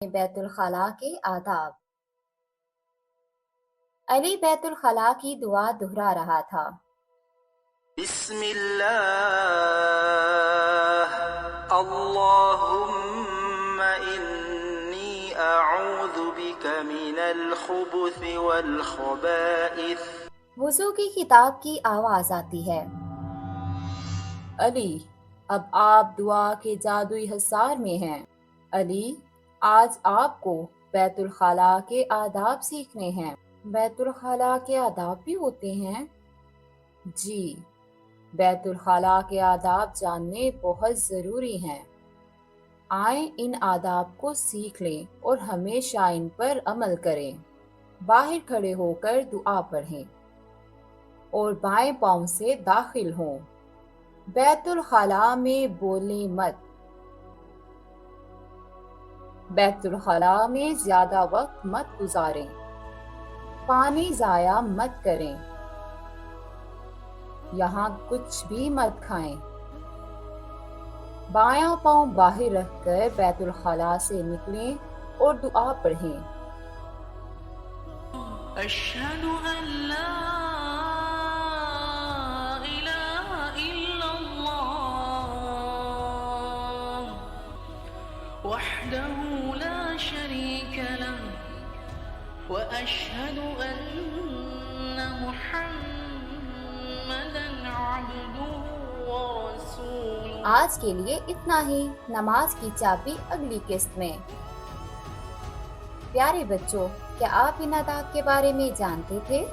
بیت الخلاء کے آداب۔ علی بیت الخلاء کی دعا دہرا رہا تھا۔ بسم اللہ اللہم انی اعوذ بک من الخبث والخبائث۔ وضو کی کتاب کی آواز آتی ہے۔ علی، اب آپ دعا کے جادوئی حصار میں ہیں۔ علی، آج آپ کو بیت الخلاء کے آداب سیکھنے ہیں۔ بیت الخلاء کے آداب بھی ہوتے ہیں؟ جی، بیت الخلاء کے آداب جاننے بہت ضروری ہیں۔ آئیں ان آداب کو سیکھ لیں اور ہمیشہ ان پر عمل کریں۔ باہر کھڑے ہو کر دعا پڑھیں اور بائیں پاؤں سے داخل ہوں۔ بیت الخلاء میں بولیں مت۔ بیت الخلاء میں زیادہ وقت مت گزاریں۔ پانی ضائع مت کریں۔ یہاں کچھ بھی مت کھائیں۔ بایاں پاؤں باہر رکھ کر بیت الخلاء سے نکلیں اور دعا پڑھیں۔ اشہد ان لا الہ الا اللہ وحدہ لا شریک لہ واشہد ان محمدا عبدہ ورسولہ۔ آج کے لیے اتنا ہی۔ نماز کی چابی اگلی قسط میں۔ پیارے بچوں، کیا آپ ان آداب کے بارے میں جانتے تھے؟